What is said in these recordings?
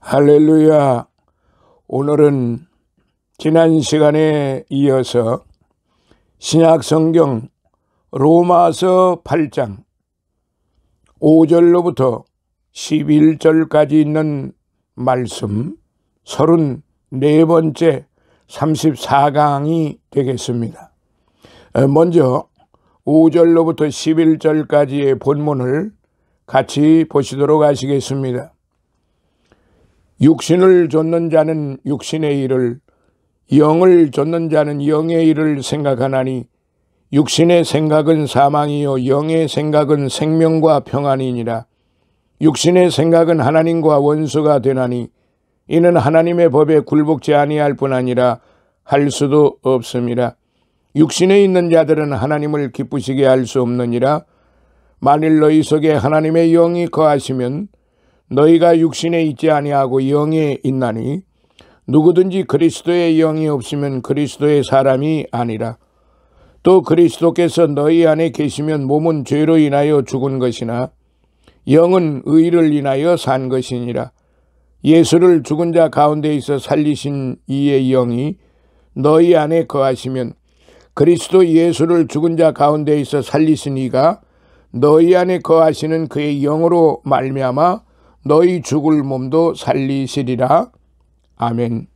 할렐루야. 오늘은 지난 시간에 이어서 신약 성경 로마서 8장 5절로부터 11절까지 있는 말씀 34번째 34강이 되겠습니다. 먼저 5절로부터 11절까지의 본문을 같이 보시도록 하시겠습니다. 육신을 좇는 자는 육신의 일을, 영을 좇는 자는 영의 일을 생각하나니 육신의 생각은 사망이요 영의 생각은 생명과 평안이니라. 육신의 생각은 하나님과 원수가 되나니 이는 하나님의 법에 굴복지 아니할 뿐 아니라 할 수도 없음이라. 육신에 있는 자들은 하나님을 기쁘시게 할 수 없느니라. 만일 너희 속에 하나님의 영이 거하시면 너희가 육신에 있지 아니하고 영에 있나니 누구든지 그리스도의 영이 없으면 그리스도의 사람이 아니라. 또 그리스도께서 너희 안에 계시면 몸은 죄로 인하여 죽은 것이나 영은 의를 인하여 산 것이니라. 예수를 죽은 자 가운데 있어 살리신 이의 영이 너희 안에 거하시면 그리스도 예수를 죽은 자 가운데 있어 살리신 이가 너희 안에 거하시는 그의 영으로 말미암아 너희 죽을 몸도 살리시리라. 아멘.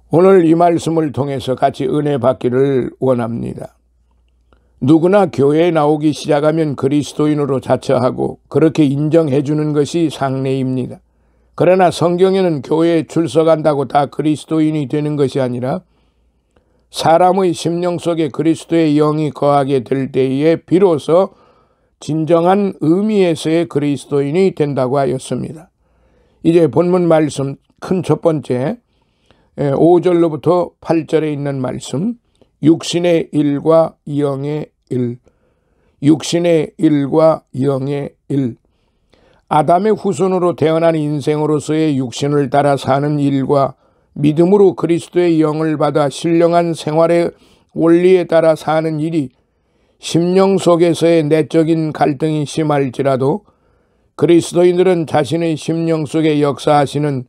오늘 이 말씀을 통해서 같이 은혜 받기를 원합니다. 누구나 교회에 나오기 시작하면 그리스도인으로 자처하고 그렇게 인정해 주는 것이 상례입니다. 그러나 성경에는 교회에 출석한다고 다 그리스도인이 되는 것이 아니라 사람의 심령 속에 그리스도의 영이 거하게 될 때에 비로소 진정한 의미에서의 그리스도인이 된다고 하였습니다. 이제 본문 말씀 큰 첫 번째 5절로부터 8절에 있는 말씀, 육신의 일과 영의 일, 육신의 일과 영의 일. 아담의 후손으로 태어난 인생으로서의 육신을 따라 사는 일과 믿음으로 그리스도의 영을 받아 신령한 생활의 원리에 따라 사는 일이 심령 속에서의 내적인 갈등이 심할지라도 그리스도인들은 자신의 심령 속에 역사하시는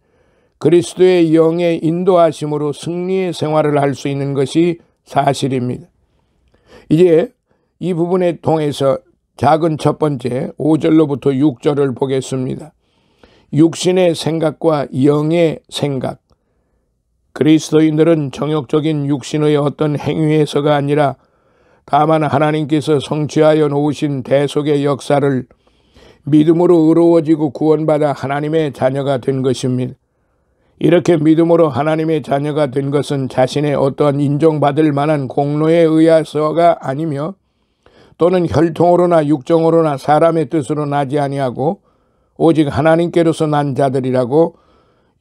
그리스도의 영의 인도하심으로 승리의 생활을 할 수 있는 것이 사실입니다. 이제 이 부분에 통해서 작은 첫 번째 5절로부터 6절을 보겠습니다. 육신의 생각과 영의 생각. 그리스도인들은 정욕적인 육신의 어떤 행위에서가 아니라 다만 하나님께서 성취하여 놓으신 대속의 역사를 믿음으로 의로워지고 구원받아 하나님의 자녀가 된 것입니다. 이렇게 믿음으로 하나님의 자녀가 된 것은 자신의 어떠한 인정받을 만한 공로에 의해서가 아니며 또는 혈통으로나 육정으로나 사람의 뜻으로 나지 아니하고 오직 하나님께로서 난 자들이라고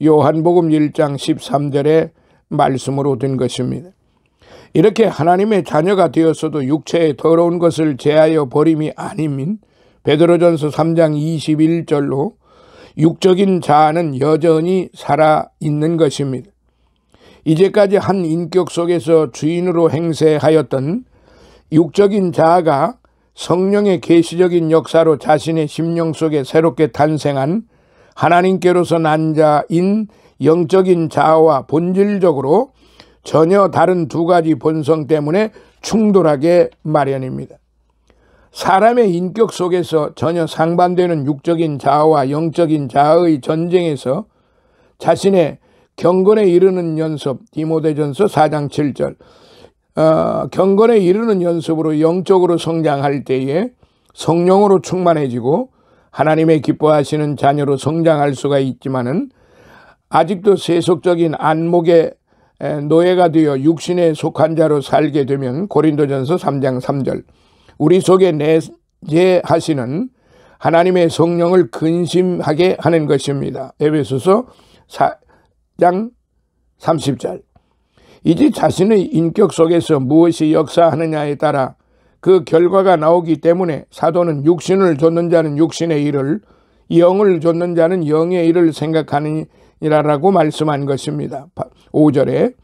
요한복음 1장 13절의 말씀으로 된 것입니다. 이렇게 하나님의 자녀가 되었어도 육체의 더러운 것을 제하여 버림이 아닌 베드로전서 3장 21절로 육적인 자아는 여전히 살아있는 것입니다. 이제까지 한 인격 속에서 주인으로 행세하였던 육적인 자아가 성령의 계시적인 역사로 자신의 심령 속에 새롭게 탄생한 하나님께로서 난 자인 영적인 자아와 본질적으로 전혀 다른 두 가지 본성 때문에 충돌하게 마련입니다. 사람의 인격 속에서 전혀 상반되는 육적인 자아와 영적인 자아의 전쟁에서 자신의 경건에 이르는 연습, 디모데전서 4장 7절, 경건에 이르는 연습으로 영적으로 성장할 때에 성령으로 충만해지고 하나님의 기뻐하시는 자녀로 성장할 수가 있지만은 아직도 세속적인 안목의 노예가 되어 육신에 속한 자로 살게 되면 고린도전서 3장 3절 우리 속에 내재하시는 하나님의 성령을 근심하게 하는 것입니다. 에베소서 4장 30절 이제 자신의 인격 속에서 무엇이 역사하느냐에 따라 그 결과가 나오기 때문에 사도는 육신을 좇는 자는 육신의 일을 영을 좇는 자는 영의 일을 생각하느니라라고 말씀한 것입니다. 5절에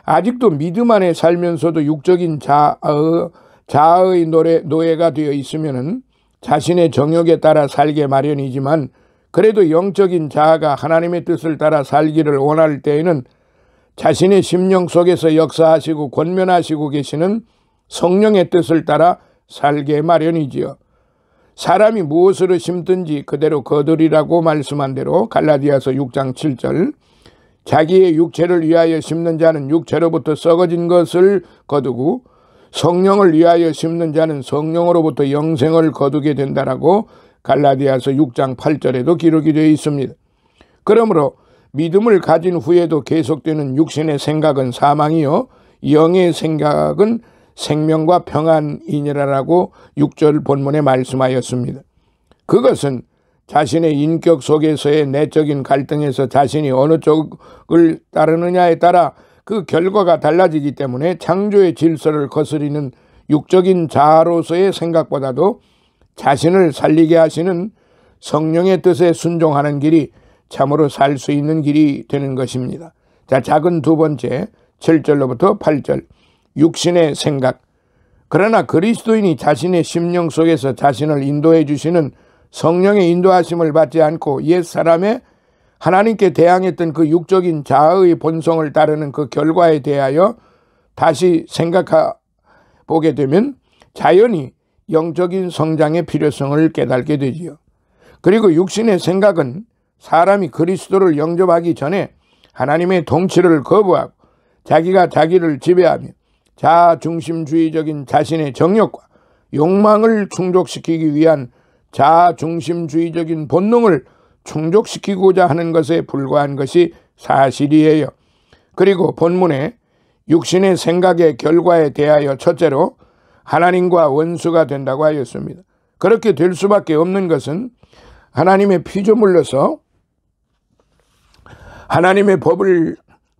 아직도 믿음 안에 살면서도 육적인 자아의 노예가 되어 있으면 자신의 정욕에 따라 살게 마련이지만 그래도 영적인 자아가 하나님의 뜻을 따라 살기를 원할 때에는 자신의 심령 속에서 역사하시고 권면하시고 계시는 성령의 뜻을 따라 살게 마련이지요. 사람이 무엇으로 심든지 그대로 거두리라고 말씀한 대로 갈라디아서 6장 7절, 자기의 육체를 위하여 심는 자는 육체로부터 썩어진 것을 거두고 성령을 위하여 심는 자는 성령으로부터 영생을 거두게 된다라고 갈라디아서 6장 8절에도 기록이 되어 있습니다. 그러므로 믿음을 가진 후에도 계속되는 육신의 생각은 사망이요 영의 생각은 생명과 평안이니라라고 6절 본문에 말씀하였습니다. 그것은 자신의 인격 속에서의 내적인 갈등에서 자신이 어느 쪽을 따르느냐에 따라 그 결과가 달라지기 때문에 창조의 질서를 거스리는 육적인 자아로서의 생각보다도 자신을 살리게 하시는 성령의 뜻에 순종하는 길이 참으로 살 수 있는 길이 되는 것입니다. 자, 작은 두 번째 7절로부터 8절, 육신의 생각. 그러나 그리스도인이 자신의 심령 속에서 자신을 인도해 주시는 성령의 인도하심을 받지 않고 옛사람의 하나님께 대항했던 그 육적인 자아의 본성을 따르는 그 결과에 대하여 다시 생각해 보게 되면 자연히 영적인 성장의 필요성을 깨닫게 되지요. 그리고 육신의 생각은 사람이 그리스도를 영접하기 전에 하나님의 통치를 거부하고 자기가 자기를 지배하며 자아중심주의적인 자신의 정욕과 욕망을 충족시키기 위한 자아중심주의적인 본능을 충족시키고자 하는 것에 불과한 것이 사실이에요. 그리고 본문에 육신의 생각의 결과에 대하여 첫째로 하나님과 원수가 된다고 하였습니다. 그렇게 될 수밖에 없는 것은 하나님의 피조물로서 하나님의 법을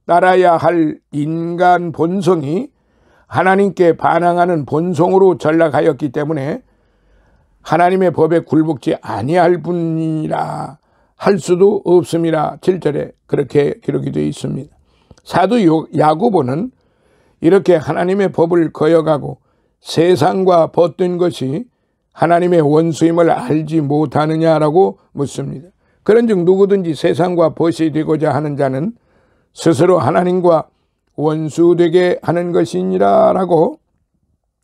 따라야 할 인간 본성이 하나님께 반항하는 본성으로 전락하였기 때문에 하나님의 법에 굴복지 아니할 뿐이라 할 수도 없음이라 7절에 그렇게 기록이 되어 있습니다. 사도 야고보는 이렇게 하나님의 법을 거역하고 세상과 벗된 것이 하나님의 원수임을 알지 못하느냐라고 묻습니다. 그런즉 누구든지 세상과 벗이 되고자 하는 자는 스스로 하나님과 원수되게 하는 것이니라 라고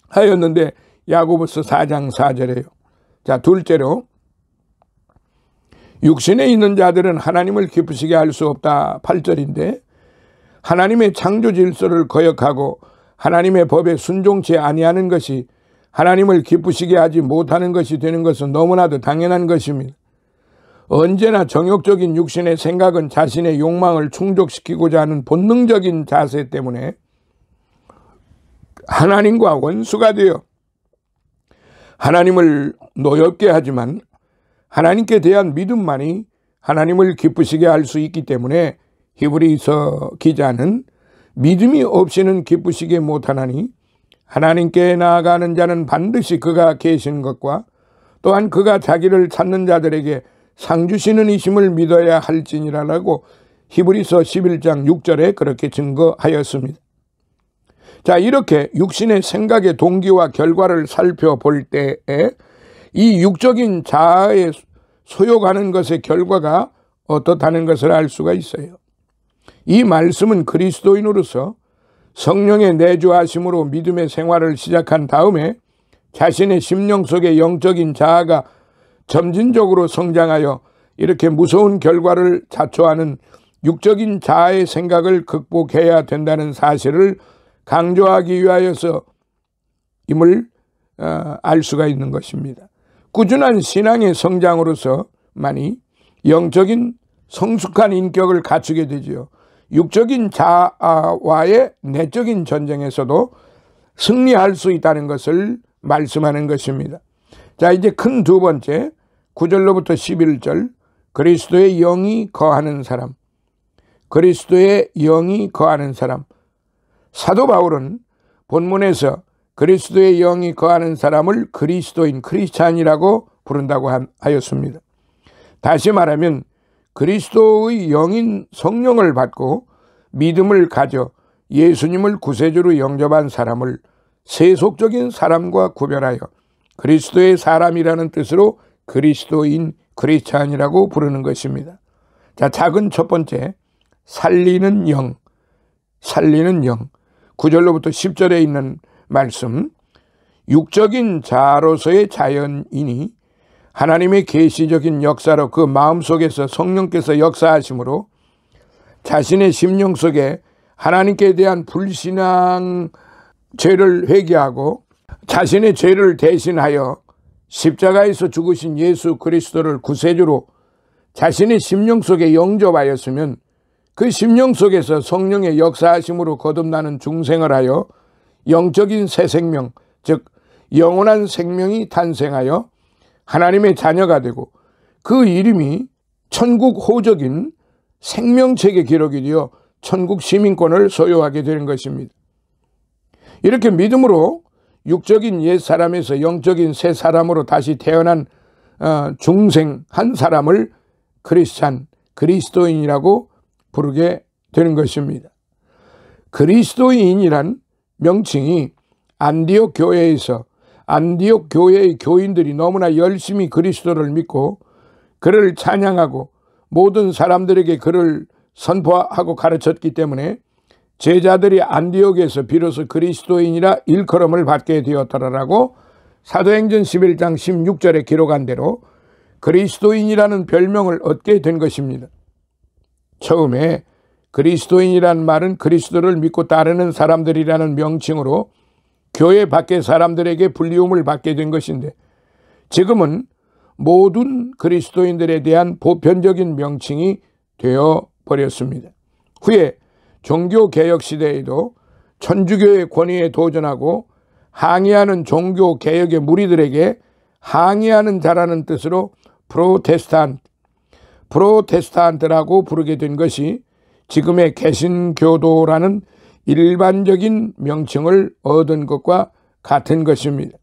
하였는데 야고보서 4장 4절에요. 자, 둘째로 육신에 있는 자들은 하나님을 기쁘시게 할 수 없다 8절인데 하나님의 창조 질서를 거역하고 하나님의 법에 순종치 아니하는 것이 하나님을 기쁘시게 하지 못하는 것이 되는 것은 너무나도 당연한 것입니다. 언제나 정욕적인 육신의 생각은 자신의 욕망을 충족시키고자 하는 본능적인 자세 때문에 하나님과 원수가 되어 하나님을 노엽게 하지만 하나님께 대한 믿음만이 하나님을 기쁘시게 할 수 있기 때문에 히브리서 기자는 믿음이 없이는 기쁘시게 못하나니 하나님께 나아가는 자는 반드시 그가 계신 것과 또한 그가 자기를 찾는 자들에게 상 주시는 이심을 믿어야 할지니라라고 히브리서 11장 6절에 그렇게 증거하였습니다. 자, 이렇게 육신의 생각의 동기와 결과를 살펴볼 때에 이 육적인 자아에 소욕하는 것의 결과가 어떻다는 것을 알 수가 있어요. 이 말씀은 그리스도인으로서 성령의 내주하심으로 믿음의 생활을 시작한 다음에 자신의 심령 속의 영적인 자아가 점진적으로 성장하여 이렇게 무서운 결과를 자초하는 육적인 자아의 생각을 극복해야 된다는 사실을 강조하기 위하여서 임을 알 수가 있는 것입니다. 꾸준한 신앙의 성장으로서만이 영적인 성숙한 인격을 갖추게 되지요. 육적인 자아와의 내적인 전쟁에서도 승리할 수 있다는 것을 말씀하는 것입니다. 자, 이제 큰 두 번째 9절로부터 11절 그리스도의 영이 거하는 사람, 그리스도의 영이 거하는 사람. 사도 바울은 본문에서 그리스도의 영이 거하는 사람을 그리스도인, 크리스찬이라고 부른다고 하였습니다. 다시 말하면 그리스도의 영인 성령을 받고 믿음을 가져 예수님을 구세주로 영접한 사람을 세속적인 사람과 구별하여 그리스도의 사람이라는 뜻으로 그리스도인, 크리스찬이라고 부르는 것입니다. 자, 작은 첫 번째, 살리는 영. 살리는 영. 9절로부터 10절에 있는 말씀. 육적인 자로서의 자연인이 하나님의 계시적인 역사로 그 마음속에서 성령께서 역사하심으로 자신의 심령 속에 하나님께 대한 불신앙 죄를 회개하고 자신의 죄를 대신하여 십자가에서 죽으신 예수 그리스도를 구세주로 자신의 심령 속에 영접하였으면 그 심령 속에서 성령의 역사하심으로 거듭나는 중생을 하여 영적인 새 생명, 즉 영원한 생명이 탄생하여 하나님의 자녀가 되고 그 이름이 천국 호적인 생명책에 기록이 되어 천국 시민권을 소유하게 되는 것입니다. 이렇게 믿음으로 육적인 옛 사람에서 영적인 새 사람으로 다시 태어난 중생 한 사람을 크리스찬, 그리스도인이라고 부르게 되는 것입니다. 그리스도인이란 명칭이 안디옥 교회에서 안디옥 교회의 교인들이 너무나 열심히 그리스도를 믿고 그를 찬양하고 모든 사람들에게 그를 선포하고 가르쳤기 때문에 제자들이 안디옥에서 비로소 그리스도인이라 일컬음을 받게 되었더라라고 사도행전 11장 16절에 기록한 대로 그리스도인이라는 별명을 얻게 된 것입니다. 처음에 그리스도인이라는 말은 그리스도를 믿고 따르는 사람들이라는 명칭으로 교회 밖의 사람들에게 불리움을 받게 된 것인데 지금은 모든 그리스도인들에 대한 보편적인 명칭이 되어버렸습니다. 후에 종교개혁 시대에도 천주교의 권위에 도전하고 항의하는 종교개혁의 무리들에게 항의하는 자라는 뜻으로 프로테스탄트라고 부르게 된 것이 지금의 개신교도라는 일반적인 명칭을 얻은 것과 같은 것입니다.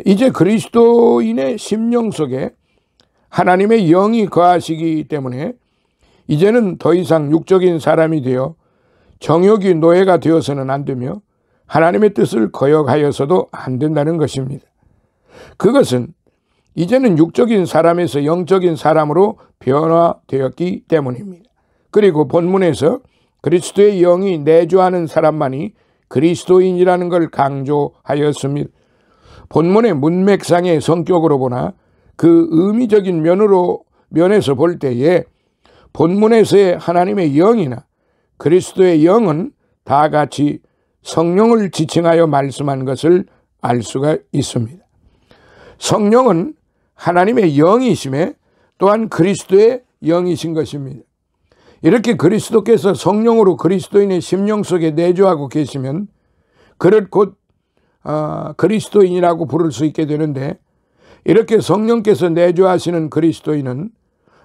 이제 그리스도인의 심령 속에 하나님의 영이 거하시기 때문에 이제는 더 이상 육적인 사람이 되어 정욕이 노예가 되어서는 안 되며 하나님의 뜻을 거역하여서도 안 된다는 것입니다. 그것은 이제는 육적인 사람에서 영적인 사람으로 변화되었기 때문입니다. 그리고 본문에서 그리스도의 영이 내주하는 사람만이 그리스도인이라는 걸 강조하였습니다. 본문의 문맥상의 성격으로 보나 그 의미적인 면에서 볼 때에 본문에서의 하나님의 영이나 그리스도의 영은 다 같이 성령을 지칭하여 말씀한 것을 알 수가 있습니다. 성령은 하나님의 영이심에 또한 그리스도의 영이신 것입니다. 이렇게 그리스도께서 성령으로 그리스도인의 심령 속에 내주하고 계시면 그를 곧 그리스도인이라고 부를 수 있게 되는데 이렇게 성령께서 내주하시는 그리스도인은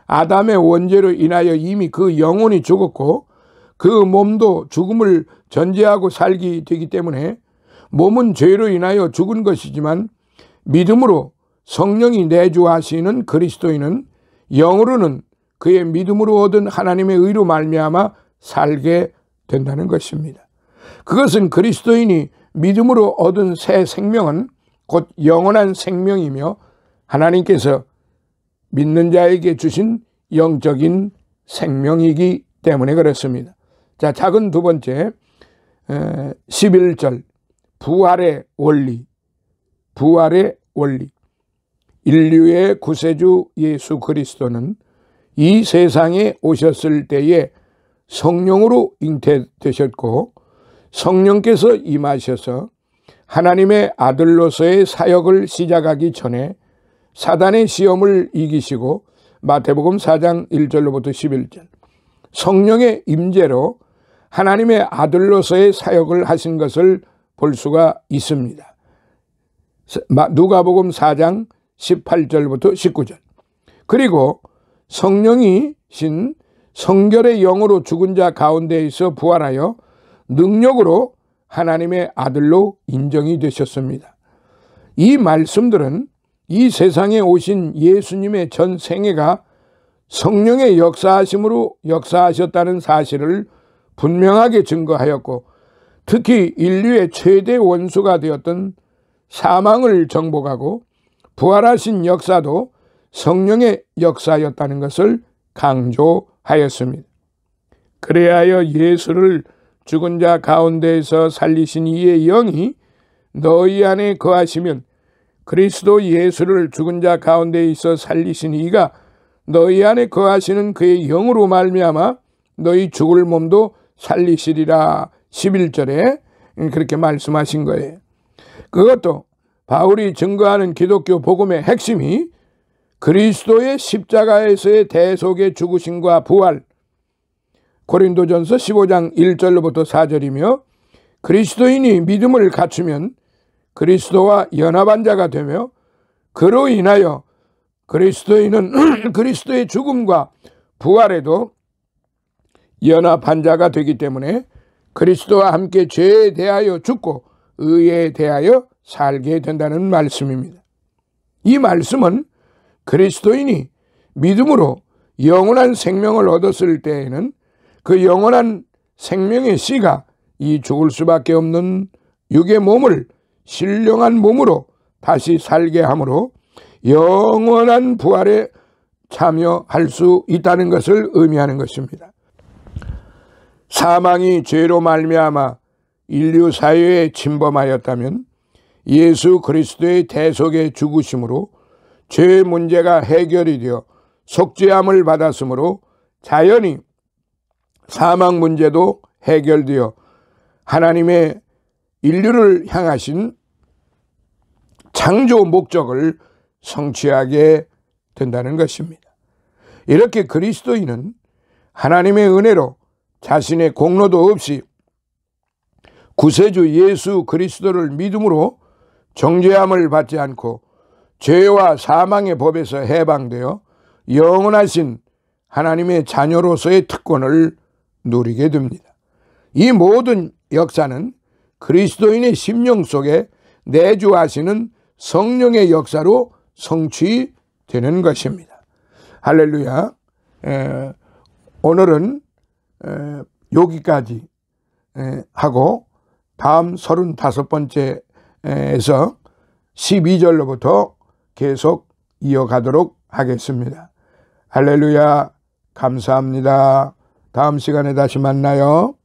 아담의 원죄로 인하여 이미 그 영혼이 죽었고 그 몸도 죽음을 전제하고 살게 되기 때문에 몸은 죄로 인하여 죽은 것이지만 믿음으로 성령이 내주하시는 그리스도인은 영으로는 그의 믿음으로 얻은 하나님의 의로 말미암아 살게 된다는 것입니다. 그것은 그리스도인이 믿음으로 얻은 새 생명은 곧 영원한 생명이며 하나님께서 믿는 자에게 주신 영적인 생명이기 때문에 그렇습니다. 자, 작은 두 번째 11절 부활의 원리. 부활의 원리. 인류의 구세주 예수 그리스도는 이 세상에 오셨을 때에 성령으로 잉태되셨고 성령께서 임하셔서 하나님의 아들로서의 사역을 시작하기 전에 사단의 시험을 이기시고 마태복음 4장 1절로부터 11절 성령의 임재로 하나님의 아들로서의 사역을 하신 것을 볼 수가 있습니다. 누가복음 4장 18절부터 19절 그리고 성령이신 성결의 영으로 죽은 자 가운데에서 부활하여 능력으로 하나님의 아들로 인정이 되셨습니다. 이 말씀들은 이 세상에 오신 예수님의 전 생애가 성령의 역사하심으로 역사하셨다는 사실을 분명하게 증거하였고 특히 인류의 최대 원수가 되었던 사망을 정복하고 부활하신 역사도 성령의 역사였다는 것을 강조하였습니다. 그래야 예수를 죽은 자 가운데에서 살리신 이의 영이 너희 안에 거하시면 그리스도 예수를 죽은 자 가운데 있어 살리신 이가 너희 안에 거하시는 그의 영으로 말미암아 너희 죽을 몸도 살리시리라. 11절에 그렇게 말씀하신 거예요. 그것도 바울이 증거하는 기독교 복음의 핵심이 그리스도의 십자가에서의 대속의 죽으심과 부활, 고린도전서 15장 1절로부터 4절이며 그리스도인이 믿음을 갖추면 그리스도와 연합한 자가 되며 그로 인하여 그리스도인은 그리스도의 죽음과 부활에도 연합한 자가 되기 때문에 그리스도와 함께 죄에 대하여 죽고 의에 대하여 살게 된다는 말씀입니다. 이 말씀은 그리스도인이 믿음으로 영원한 생명을 얻었을 때에는 그 영원한 생명의 씨가 이 죽을 수밖에 없는 육의 몸을 신령한 몸으로 다시 살게 하므로 영원한 부활에 참여할 수 있다는 것을 의미하는 것입니다. 사망이 죄로 말미암아 인류 사회에 침범하였다면 예수 그리스도의 대속의 죽으심으로 죄 문제가 해결이 되어 속죄함을 받았으므로 자연히 사망 문제도 해결되어 하나님의 인류를 향하신 창조 목적을 성취하게 된다는 것입니다. 이렇게 그리스도인은 하나님의 은혜로 자신의 공로도 없이 구세주 예수 그리스도를 믿음으로 정죄함을 받지 않고 죄와 사망의 법에서 해방되어 영원하신 하나님의 자녀로서의 특권을 누리게 됩니다. 이 모든 역사는 그리스도인의 심령 속에 내주하시는 성령의 역사로 성취되는 것입니다. 할렐루야. 오늘은 여기까지 하고 다음 35번째에서 12절로부터 계속 이어가도록 하겠습니다. 할렐루야. 감사합니다. 다음 시간에 다시 만나요.